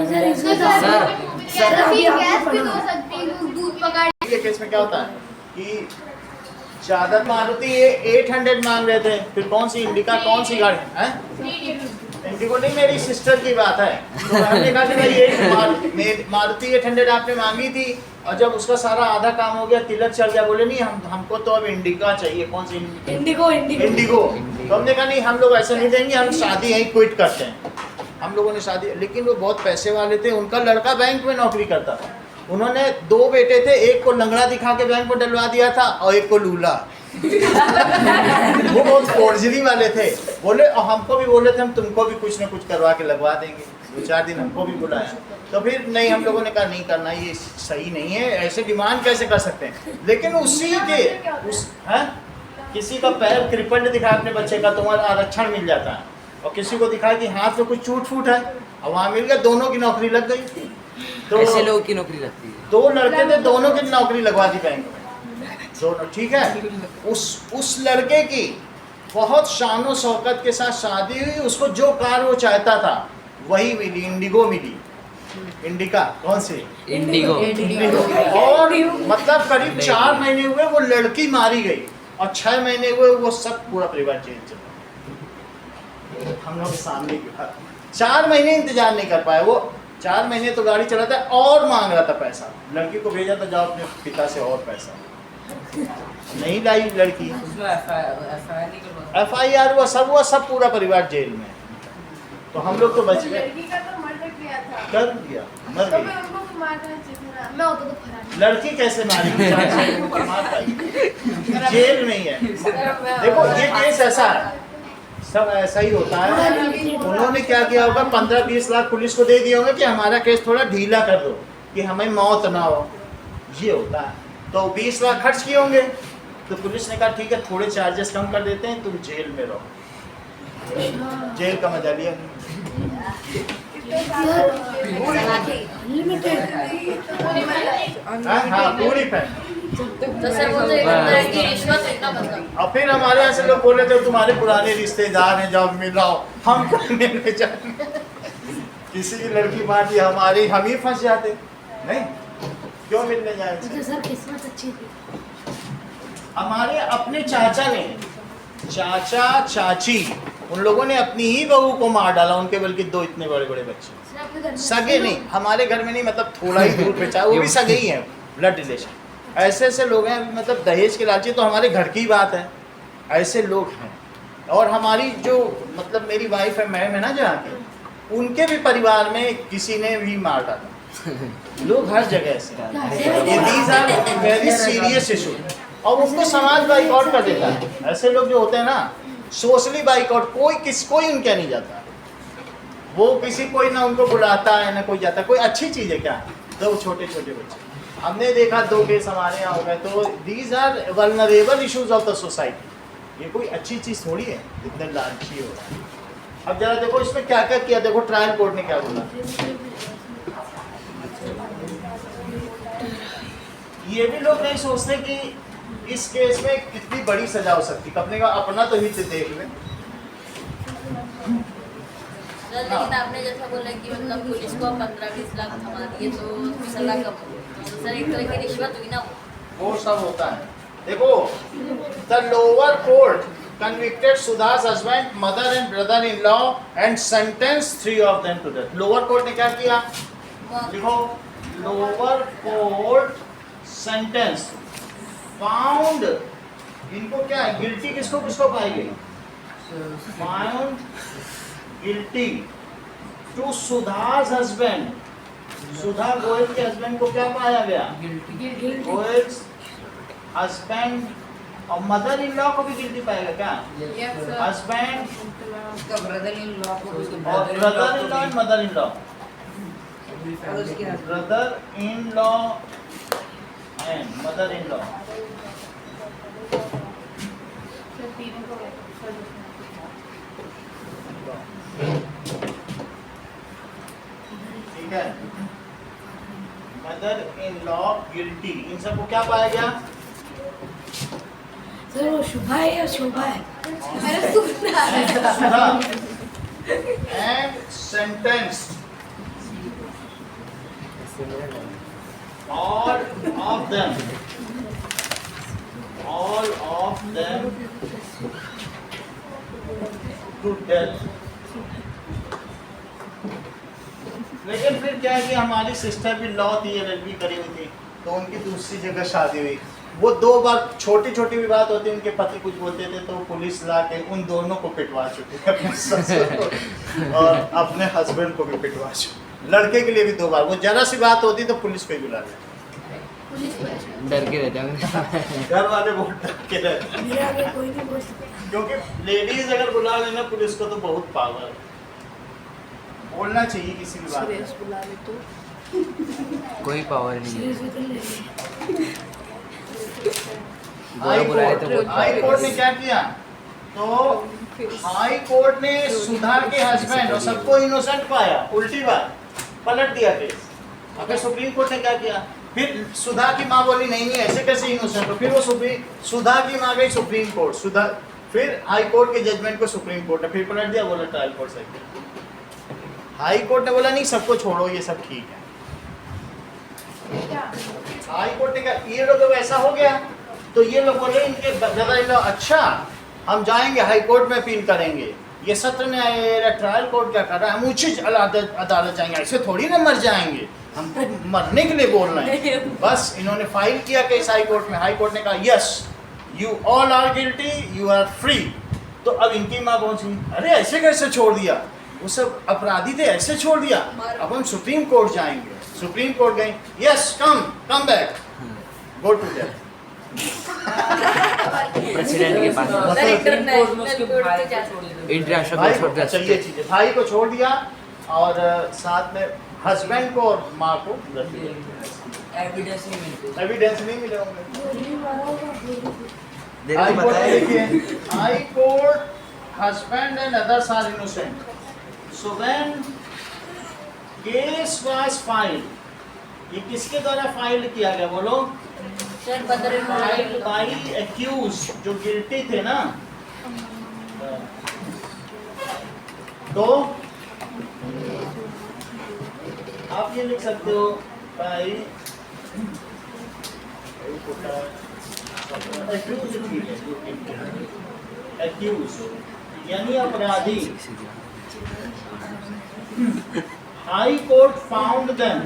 दूध पका ये केस में क्या होता है कि ज्यादा मारुति ये 800 मांग रहे थे, फिर कौन सी इंडिका कौन सी गाड़ी है? इंडिको नहीं, मेरी सिस्टर की बात है, तो हमने कहा कि भाई ये मारुति 800 आपने मांगी थी, और जब उसका सारा आधा काम हो गया, तिलक चल गया, बोले नहीं हमको तो अब इंडिका चाहिए। कौन सी? इंडिगो। तो हमने कहा नहीं हम लोग ऐसे नहीं देंगे, हम शादी यहीं क्विट करते हैं। हम लोगों ने शादी, लेकिन वो बहुत पैसे वाले थे, उनका लड़का बैंक में नौकरी करता था, उन्होंने 2 बेटे थे, एक को लंगड़ा दिखा के बैंक में डलवा दिया था और एक को लूला। वो बहुत फोर्जरी वाले थे, बोले और हमको भी बोले थे हम तुमको भी कुछ ना कुछ करवा के लगवा देंगे। 2-4 दिन हमको भी बुलाया, तो फिर नहीं, हम लोगों ने कहा नहीं करना, ये सही नहीं है, ऐसे डिमांड कैसे कर सकते हैं। लेकिन उसी के किसी का पैर क्रिपल्ड दिखा अपने बच्चे का, तुम्हारा आरक्षण मिल जाता है, और किसी को दिखाया कि हाथ में कुछ चूट फूट है और वहाँ मिल गया, दोनों की नौकरी लग गई। तो ऐसे लोगों की नौकरी लगती है। 2 लड़के थे, दोनों की नौकरी लगवा दी बैंक में, दोनों। ठीक है, उस लड़के की बहुत शानो शौकत के साथ शादी हुई, उसको जो कार वो चाहता था वही मिली, इंडिगो मिली। इंडिका कौन सी? इंडिगो। और मतलब करीब 4 महीने हुए वो लड़की मारी गई, और 6 महीने हुए वो सब पूरा परिवार जेल चला। हम लोग सामने की बात, 4 महीने इंतजार नहीं कर पाए वो, 4 महीने तो गाड़ी चलाता है और मांग रहा था पैसा। लड़की को भेजा था जाओ अपने पिता से और पैसा, नहीं लाई लड़की। FIR हुआ सब पूरा परिवार जेल में। तो हम लोग तो बच गए। लड़की का तो मर्डर किया था, कर दिया, मर तो गई। मैं उनको भी मारना चाहिए था, मैं होता तो फरार। लड़की कैसे मारी? मार पाई, जेल में ही है। देखो ये केस ऐसा है, सब ऐसा ही होता है। उन्होंने क्या किया होगा, 15-20 लाख पुलिस को दे दिया होगा कि हमारा केस थोड़ा ढीला कर दो कि हमें मौत ना हो, ये होता है। तो 20 लाख खर्च किए होंगे, तो पुलिस ने कहा ठीक है थोड़े चार्जेस कम कर देते हैं, तुम जेल में रहो। जेल का मजा लिया। हाँ पूरी फैमिली। तो सर वो तो एक तरह की रिश्वत है ना, मतलब। और फिर हमारे यहाँ से लोग बोले थे तुम्हारे पुराने रिश्तेदार हैं, जब मिलाओ, हम मिलने जाते। किसी की लड़की मार दी हमारी, हम ही फंस जाते, नहीं क्यों मिलने जाए? सर किस्मत अच्छी थी। हमारे अपने चाचा ने, चाचा चाची, उन लोगों ने अपनी ही बहू को मार डाला, उनके बल्कि 2 इतने बड़े बड़े बच्चे। सगे नहीं, हमारे घर में नहीं, मतलब थोड़ा ही दूर पे, चाहे वो भी सगे ही हैं, ब्लड रिलेशन। ऐसे ऐसे लोग हैं, मतलब दहेज के लालची, तो हमारे घर की बात है, ऐसे लोग हैं। और हमारी जो मतलब मेरी वाइफ है, मैम है ना जहाँ की, उनके भी परिवार में किसी ने भी मार डाला। लोग हर जगह ऐसे, ये these are very serious issue, और उनको समाज बाइकआउट कर देता है। ऐसे लोग जो होते हैं ना, सोशली बाइकआउट, कोई उनके नहीं जाता, वो किसी कोई ना उनको बुलाता है ना कोई जाता। कोई अच्छी चीज़ है क्या? 2 छोटे छोटे बच्चे हमने देखा, 2 केस हमारे यहाँ हो गए। तो these are vulnerable issues of the society. ये कोई अच्छी चीज़ थोड़ी है, इतने लालची हो रहा है। अब जरा देखो इसमें क्या क्या किया, देखो ट्रायल कोर्ट ने क्या बोला। ये भी लोग नहीं सोचते कि इस केस में कितनी बड़ी सजा हो सकती। अपने का अपना तो हित देख लें, सर लेकिन आपने जैसा बोला कि मतलब पुलिस को 15-20 लाख थमा दिए तो सजा कम हो, तो सर एक तरह की रिश्वत हुई ना वो सब होता है। देखो, the lower court convicted Sudha's husband, mother and brother-in-law and sentenced 3 of them to death. Lower court ने क्या किया? देखो, लोअर कोर्ट सेंटेंस फाउंड, इनको क्या है, गिल्टी किसको किसको पाएगी? फाउंड गिल्टी टू सुधा's husband, सुधा गोयल के हस्बैंड को क्या पाया गया? Guilty. गोयल हस्बैंड और मदर इन लॉ को भी गिल्टी पाएगा क्या? Yes, sir. हस्बैंड उसका brother-in-law को उसके और brother in law and mother in law, और उसके husband. Brother in law and mother in law. Sir तीनों को सर ठीक है, मदर इन लॉ गिल्टी, इन सबको क्या पाया गया? सर वो शुभा है या शोभा है? मैंने सुना है। And sentenced all of them to death। लेकिन फिर क्या है कि हमारी सिस्टर भी लॉ थी, एलएलबी करी हुई थी, तो उनकी दूसरी जगह शादी हुई। वो 2 बार छोटी छोटी भी बात होती, उनके पति कुछ बोलते थे तो पुलिस ला के उन दोनों को पिटवा चुकी है, अपने ससुर को और अपने हस्बैंड को भी पिटवा चुकी। लड़के के लिए भी 2 बार, वो जरा सी बात होती तो पुलिस को ही बुला लेते। डर के रहते हैं। घर वाले बहुत डर के रहते हैं, मेरे आगे कोई नहीं बोल सकता। क्योंकि लेडीज अगर बुला लेना पुलिस को तो बहुत पावर है, बोलना चाहिए किसी भी बात में। बुला ले तो कोई पावर नहीं है। सीरियस होकर ले ले। हाई कोर्ट ने क्या किया? तो हाई कोर्ट ने सुधा के हस्बैंड और सबको इनोसेंट पाया, उल्टी बात पलट दिया केस। अगर सुप्रीम कोर्ट ने क्या किया? फिर सुधा की माँ बोली नहीं नहीं ऐसे कैसे इनोसेंट हो, फिर वो सुधा की माँ गई सुप्रीम कोर्ट, सुधा फिर हाई कोर्ट के जजमेंट को सुप्रीम कोर्ट ने फिर पलट दिया, बोला ट्रायल कोर्ट सही। हाई कोर्ट ने बोला नहीं सबको छोड़ो, ये सब ठीक है। हाई कोर्ट ने कहा ये लोग ऐसा हो गया, तो ये लोग बोले इनके ब्रदर-इन-लॉ अच्छा हम जाएंगे हाई कोर्ट में अपील करेंगे, ये सत्र न्यायालय ट्रायल कोर्ट क्या कर रहा है, हम उच्च अदालत जाएंगे, ऐसे थोड़ी ना मर जाएंगे, हमको मरने के लिए बोल रहे हैं। बस इन्होंने फाइल किया केस हाई कोर्ट में, हाई कोर्ट ने कहा yes you all are guilty, you are free. तो अब इनकी माँ पहुंची, अरे ऐसे कैसे छोड़ दिया, वो सब अपराधी थे ऐसे छोड़ दिया, अब हम सुप्रीम कोर्ट जाएंगे। सुप्रीम कोर्ट गए, yes come back, go to death. President के पास इंटरनेशनल अच्छा ये चीज़ है, भाई को छोड़ दिया और साथ में हस्बैंड को और माँ को रख दिया। एविडेंस नहीं मिलती। एविडेंस नहीं मिले होंगे। गोली मारा होगा, गोली। हाई कोर्ट देखिए, high court husband and others are innocent. So when case was filed, ये किसके द्वारा फाइल किया गया बोलो? फाइल बाई एक्यूज, जो गिल्टी थे ना, तो आप ये लिख सकते हो बाई एक्यूज यानी अपराधी। हाई कोर्ट फाउंड देम,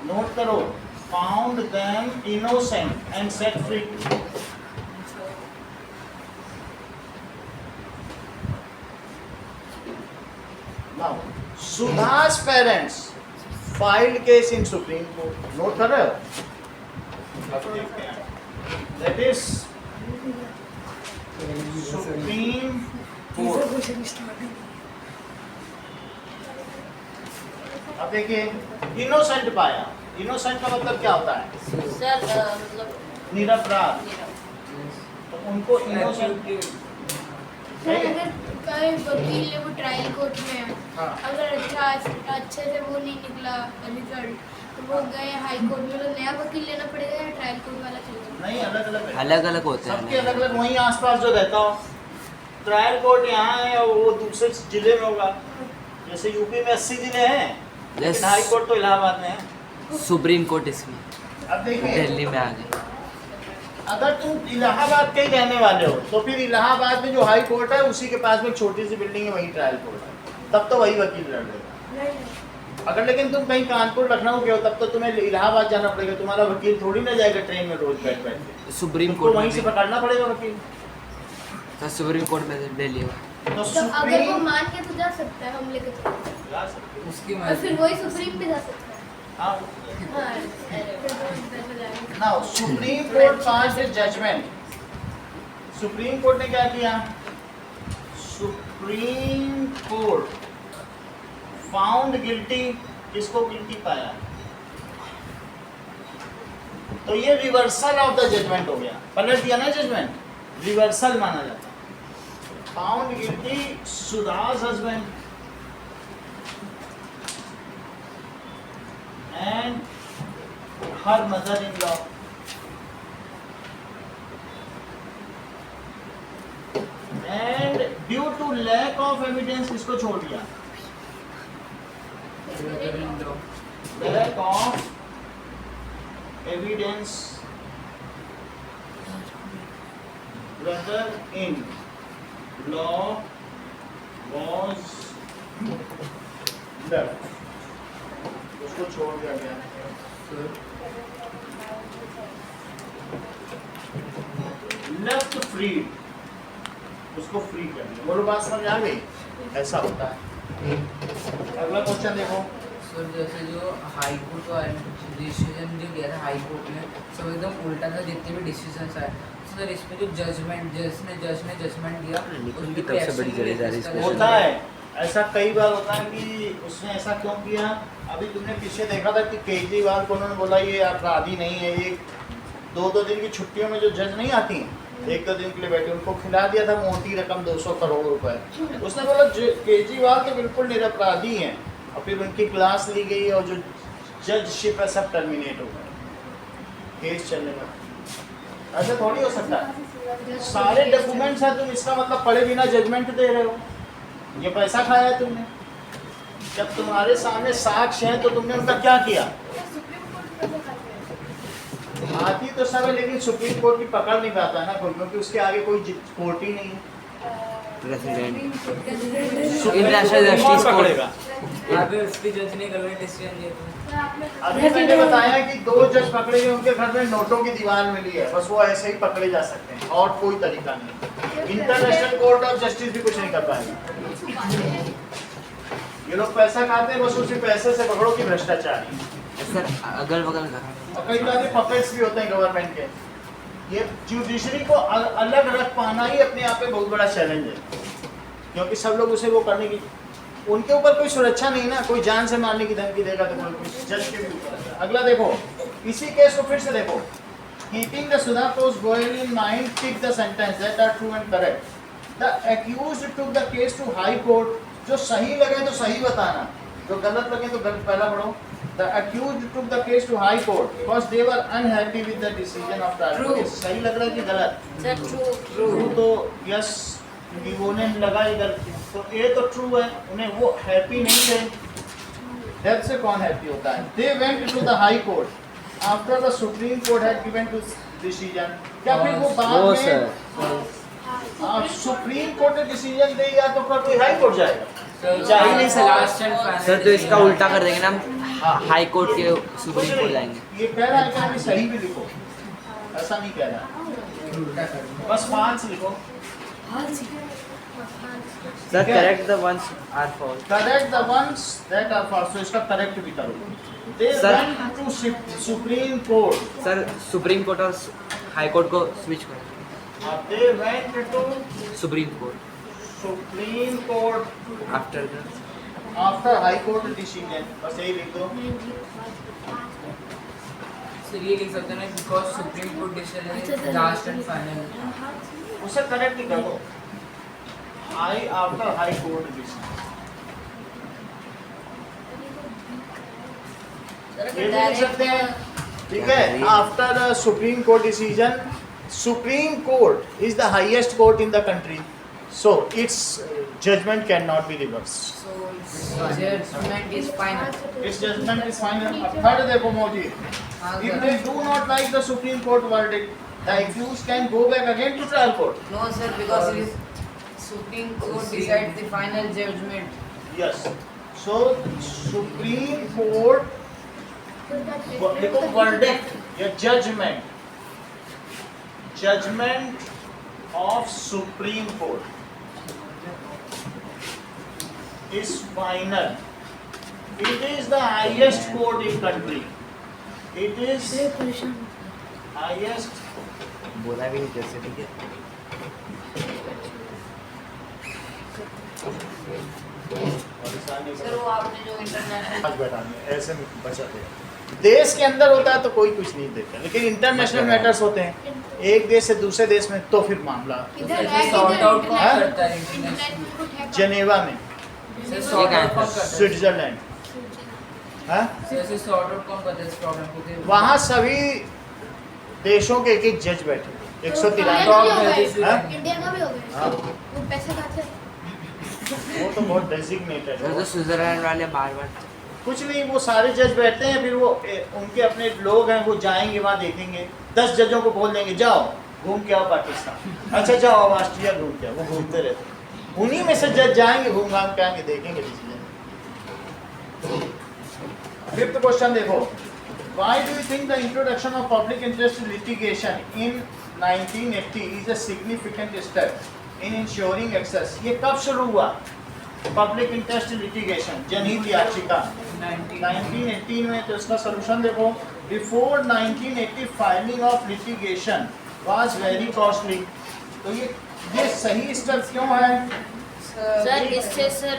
नोट करो, found them innocent and set free. Now, Sudha's parents filed case in Supreme Court. Note कर रहे हो? अब देखते हैं। That is Supreme Court. Question starting अब देखिए, इनोसेंट पाया। इनोसेंट का मतलब क्या होता है? सर मतलब निरपराध। तो उनको इनोसेंट अगर कई वकील ने वो ट्रायल कोर्ट में हाँ। अगर अच्छे से वो नहीं निकला रिजल्ट वो गए हाई कोर्ट में, तो नया वकील लेना पड़ेगा या ट्रायल कोर्ट वाला चलेगा? नहीं, अलग अलग है, अलग अलग होते सबके हैं। अलग अलग वहीं आसपास जो रहता हो। ट्रायल कोर्ट यहाँ है और वो दूसरे जिले में होगा। जैसे यूपी में 80 जिले हैं, लेकिन हाई कोर्ट तो इलाहाबाद में है। सुप्रीम कोर्ट इसमें अब देखिए, दिल्ली में आ गए। अगर तुम इलाहाबाद के ही रहने वाले हो तो फिर इलाहाबाद में जो हाई कोर्ट है उसी के पास में एक छोटी सी बिल्डिंग है, वही ट्रायल कोर्ट है, तब तो वही वकील लड़ लेगा। अगर लेकिन तुम कहीं कानपुर लखनऊ के हो तब तो तुम्हें इलाहाबाद जाना पड़ेगा, तुम्हारा वकील थोड़ी ना जाएगा ट्रेन में रोज बैठ बैठ के, सुप्रीम तुमको कोर्ट वहीं में से भी- पकड़ना पड़ेगा वकील। सर सुप्रीम कोर्ट में दिल्ली में। तो तो अगर वो सुप्रीम मान के तो जा सकता है हम लेके चलो, जा सकते हो। उसकी और फिर मर्जी। वही सुप्रीम पे जा सकता है। हाँ, हाँ, अरे, नाउ सुप्रीम कोर्ट पास जजमेंट। सुप्रीम कोर्ट ने क्या किया? सुप्रीम कोर्ट फाउंड गिल्टी, किसको गिल्टी पाया? तो ये रिवर्सल ऑफ द जजमेंट हो गया, पलट दिया ना जजमेंट, रिवर्सल माना जाता है। Found guilty Sudha's husband and her mother in law and due to lack of evidence किसको छोड़ दिया? Lack of evidence whether in law was left, उसको छोड़ दिया गया। लेफ्ट फ्री, उसको फ्री कर दिया। बोलो बात समझ आ गई? ऐसा होता है। अगला क्वेश्चन देखो। सर जैसे जो हाई कोर्ट का डिसीजन जो दिया था हाई कोर्ट ने, सब एकदम उल्टा था जितने भी डिसीजन आए। सर इसमें जो जजमेंट जज ने जजमेंट दिया निकुल की तरफ से बड़ी जगह इसमें। होता है ऐसा, कई बार होता है कि उसने ऐसा क्यों किया। अभी तुमने पीछे देखा था कि केजरीवाल को उन्होंने बोला ये अपराधी नहीं है, ये 2-2 दिन की छुट्टियों में जो जज नहीं आती हैं, 1-2 दिन के लिए बैठे, उनको खिला दिया था मोटी रकम 200 करोड़ रुपए। उसने बोला केजरीवाल तो बिल्कुल निरपराधी हैं, और फिर उनकी क्लास ली गई और जो जजशिप है सब टर्मिनेट हो गए, केस चलने लगा। ऐसा थोड़ी हो सकता है। सारे डॉक्यूमेंट्स हैं, तुम इसका मतलब पढ़े बिना जजमेंट दे रहे हो, ये पैसा खाया है तुमने। जब तुम्हारे सामने साक्ष्य हैं तो तुमने उनका क्या किया? सुप्रीम कोर्ट में कैसे खाते हैं? आती तो सब है, लेकिन सुप्रीम कोर्ट की पकड़ नहीं पाता ना कोई, क्योंकि उसके आगे कोई कोर्ट ही नहीं है। प्रेसिडेंट सुप्रीम इंटरनेशनल कोर्ट कौन जस्टिस कोर्ट। पकड़ेगा? अभी उसकी जज ने गलत डिसीजन दिया था। अभी मैंने बताया कि 2 जज पकड़े गए, उनके घर में नोटों की दीवार मिली है, बस वो ऐसे ही पकड़े जा सकते हैं और कोई तरीका नहीं। इंटरनेशनल कोर्ट ऑफ जस्टिस भी कुछ नहीं कर पाएगा। ये लोग पैसा खाते हैं, बस उसी पैसे से पकड़ो कि भ्रष्टाचारी। सर अगल बगल का और कई बार पपेट्स भी होते हैं गवर्नमेंट के। ये जुडिशरी को अलग रख पाना ही अपने आप में बहुत बड़ा चैलेंज है, क्योंकि सब लोग उसे वो करने की, उनके ऊपर कोई सुरक्षा नहीं ना, कोई जान से मारने की धमकी देगा तो कोई जज के भी ऊपर है। अगला देखो, इसी केस को फिर से देखो। Keeping the Sudha post Goel in mind, tick the sentence that are true and correct. The accused took the case to high court. जो सही लगे तो सही बताना, जो गलत लगे तो गलत। पहला पढ़ो। The accused took the case to high court because they were unhappy with the decision of trial court. सही लग रहा है कि गलत? सर ट्रू ट्रू तो यस, क्योंकि वो उन्हें लगा इधर, तो ये तो ट्रू है, उन्हें वो हैप्पी नहीं थे। डेथ से कौन हैप्पी होता है? They went to the high court after the Supreme Court had given to decision. क्या फिर वो बाद वो में सर सुप्रीम कोर्ट ने डिसीजन दे या तो फिर कोई हाई कोर्ट जाएगा? चाहिए नहीं sir, last and final. Sir तो इसका उल्टा कर देंगे ना, हम हाई कोर्ट के सुप्रीम कोर्ट जाएंगे। ये कह रहा है कि अभी सही भी लिखो, ऐसा नहीं कह रहा, उल्टा कर दूँ। बस 5 लिखो। Sir correct the ones are false. Correct the ones that are false, तो इसका करेक्ट भी करो। They Sir- went to supreme court. Sir supreme court और हाई कोर्ट को स्विच करें। They went to supreme court supreme court after the after high court decision, बस यही लिख दो। सर ये लिख सकते हैं ना, because supreme court decision is last and final. उसे करेक्ट ही कर दो, high after high court decision. ये भी लिख सकते हैं, ठीक है। After supreme court decision, supreme court is the highest court in the country, so its judgment can not be reverse. So judgment is final. Its judgment is final. अब third देखो Modi, if they do not like the Supreme Court verdict, the accused can go back again to trial court. No sir, because it is Supreme Court decides the final judgment. Yes. So Supreme Court, देखो verdict या judgment, judgment of Supreme Court is final. It is the highest court in country. It is ये परेशान highest. बोला भी नहीं जैसे, ठीक है। सर वो आपने जो इंटरनेशनल आज बैठाने ऐसे में बचाते हैं। देश के अंदर होता है तो कोई कुछ नहीं देता, लेकिन इंटरनेशनल मैटर्स होते हैं एक देश से दूसरे देश में, तो फिर मामला इधर है सॉर्ट आउट कौन हाँ? करता है इंटरनेशनल? इंटरनेशनल कोर्ट है जेनेवा में, सर सॉर्ट आउट कौन करता है? स्विट्जरलैंड, हाँ? सर सॉर्ट आउट कौन करता है इस प्रॉब्लम को? कि वहाँ सभी देशों के एक एक जज बैठे, 193। हाँ? इंडिया का भी हो गया हाँ। वो पैसे खाते हैं वो तो बहुत डेजिग्नेटेड वो तो है। स्विट्जरलैंड वाले बार बार कुछ नहीं, वो सारे जज बैठते हैं, फिर वो उनके अपने लोग हैं, वो जाएंगे वहाँ देखेंगे, 10 जजों को बोल देंगे जाओ घूम के आओ पाकिस्तान, अच्छा जाओ अब ऑस्ट्रेलिया घूम के आओ, वो घूमते रहते हैं। उन्हीं में से जज जाएंगे, घूम घाम के आएंगे, देखेंगे डिसीजन। फिफ्थ क्वेश्चन देखो, why do you think the introduction of public interest litigation in 1980 is a significant step in ensuring access? ये कब शुरू हुआ पब्लिक इंटरेस्ट लिटिगेशन, जनहित याचिका? 1918 में। तो इसका सलूशन देखो, before 1980 filing of litigation was very costly. तो ये सही स्टेप क्यों है? सर इससे सर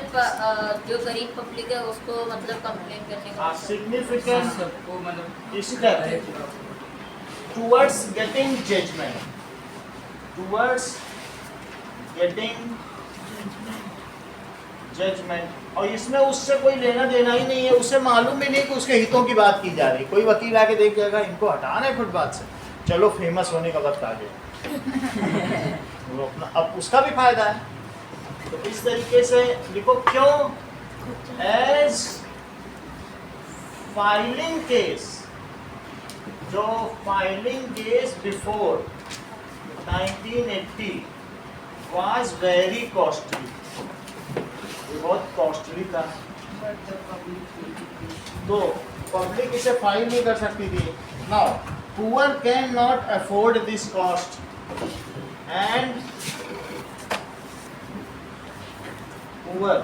जो गरीब पब्लिक है उसको मतलब कंप्लेन करने का सिग्निफिकेंट सबको मतलब step towards getting judgment, towards getting judgment. और इसमें उससे कोई लेना देना ही नहीं है, उसे मालूम भी नहीं कि उसके हितों की बात की जा रही। कोई वकील आके देख जाएगा इनको हटाना है फुटपाथ से, चलो फेमस होने का वक्त आ गया, वो अपना अब उसका भी फायदा है। तो इस तरीके से लिखो, क्यों एज फाइलिंग केस, जो filing case before 1980 was very costly, बहुत कॉस्टली था, तो पब्लिक इसे फाइल नहीं कर सकती थी। Now poor can not afford this cost and poor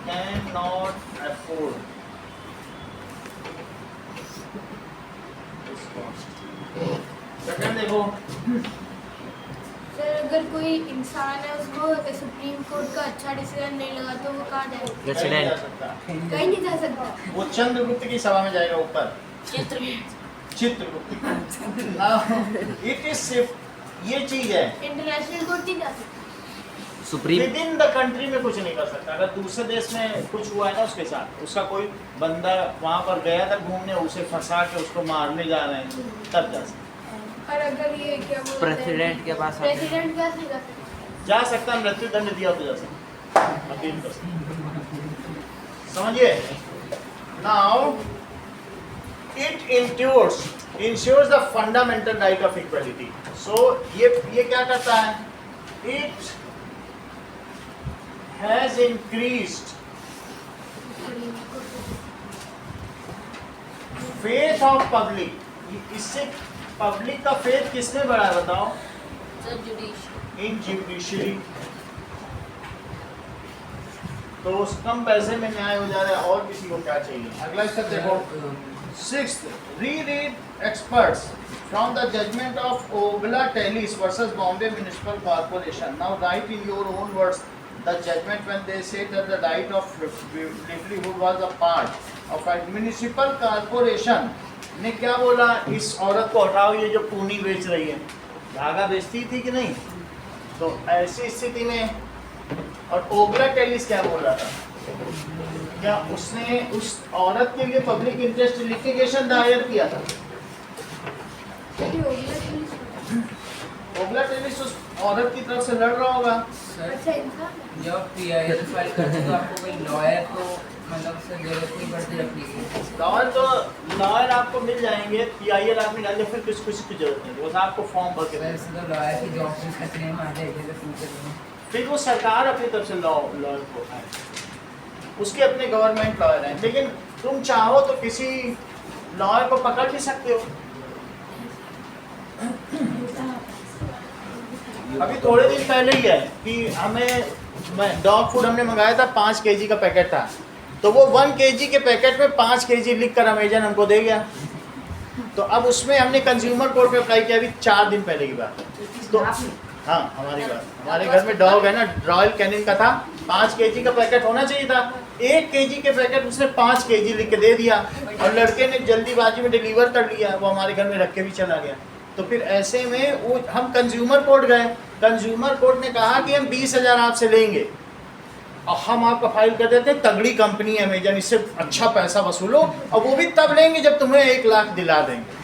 can not afford this cost. Second देखो, सर अगर कोई इंसान है उसको सुप्रीम कोर्ट का अच्छा डिसीजन नहीं लगा तो वो कहाँ जाएगा? कहीं नहीं जा प्रेसिडेंट सकता, कहीं नहीं जा सकता। वो चंद्रगुप्त की सभा में जाएगा ऊपर, चित्रगुप्त। इट इज सिर्फ ये चीज है, इंटरनेशनल कोर्ट नहीं जा सकता। Supreme with in the country में कुछ नहीं कर सकता। अगर दूसरे देश में कुछ हुआ है ना उसके साथ, उसका कोई बंदा वहाँ पर गया था घूमने, उसे फंसा के उसको मारने जा रहे हैं, तब जा सकता। और अगर ये क्या बोलते हैं प्रेसिडेंट के पास आते हैं। प्रेसिडेंट कैसे नहीं जा सकता? जा सकता, मृत्यु दंड दिया तो जा सकता, अपील कर सकता। समझिए? Now it ensures the fundamental right of equality. So ये क्या करता है? It has increased faith of public. इससे पब्लिक का फेथ किसमें बढ़ा है बताओ? Sir judiciary in judiciary. तो उस कम पैसे में न्याय हो जा रहा है, और किसी को क्या चाहिए? अगला स्टेप देखो, sixth, read experts from the judgment of ओगला Tellis versus Bombay municipal corporation. Now right in your own words the judgment when they say that the right of livelihood was a part of a municipal corporation ने क्या बोला? इस औरत को हटाओ, ये जो पूनी बेच रही है, धागा बेचती थी कि नहीं? तो ऐसी स्थिति में, और ओगला टेलिस क्या बोल रहा था? क्या उसने उस औरत के लिए पब्लिक इंटरेस्ट लिटिगेशन दायर किया था? ओगला टेनिस उस औरत की तरफ से लड़ रहा होगा। सर अच्छा इंसान जब PIL फाइल करते हो तो आपको कोई लॉयर को मतलब उससे जरूरत नहीं पड़ती रखने की। लॉयर आपको मिल जाएंगे, PIL आप निकाल दे, फिर किसी की जरूरत नहीं, बस आपको फॉर्म भर के देना। वैसे तो लॉयर की जॉब भी खतरे में आ जाएगी तो फ्यूचर में। फिर वो सरकार अपनी तरफ से लॉयर को उठाए, उसके अपने गवर्नमेंट लॉयर हैं, लेकिन तुम चाहो तो किसी लॉयर को पकड़ भी सकते हो। अभी थोड़े दिन पहले ही है कि हमें डॉग फूड हमने मंगाया था, 5 kg का पैकेट था, तो वो 1 kg के पैकेट में 5 kg लिख कर अमेजन हमको दे गया। तो अब उसमें हमने कंज्यूमर कोर्ट पे अप्लाई किया, अभी 4 दिन पहले की बात है। तो हाँ, हमारी बात, हमारे घर में डॉग है ना, रॉयल कैनिन का था, 5 kg का पैकेट होना चाहिए था, 1 kg के पैकेट उसने 5 kg लिख के दे दिया, और लड़के ने जल्दीबाजी में डिलीवर कर लिया, वो हमारे घर में रख के भी चला गया। तो फिर ऐसे में वो हम कंज्यूमर कोर्ट गए, कंज्यूमर कोर्ट ने कहा कि हम 20,000 आपसे लेंगे और हम आपका फाइल कर देते हैं, तगड़ी कंपनी है अमेजन, इससे अच्छा पैसा वसूलो, और वो भी तब लेंगे जब तुम्हें 1 लाख दिला देंगे।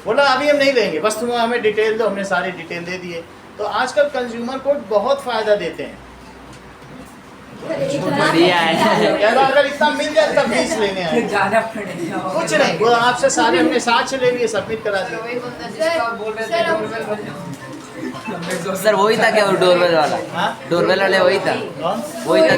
बोला अभी हम नहीं लेंगे, बस तुम हमें डिटेल दो, हमने सारी डिटेल दे दिए। तो आजकल कंज्यूमर कोर्ट बहुत फ़ायदा देते हैं। बढ़िया है। यार अगर इतना मिल जाए तब 20 लेने आए, ज़्यादा पड़ेगा कुछ नहीं, वो आपसे सारे हमने साथ से ले लिए, सबमिट करा दिए। सर वही था क्या, वो डोरबेल वाला? हाँ? डोरबेल वाले वही था, कौन? वही था।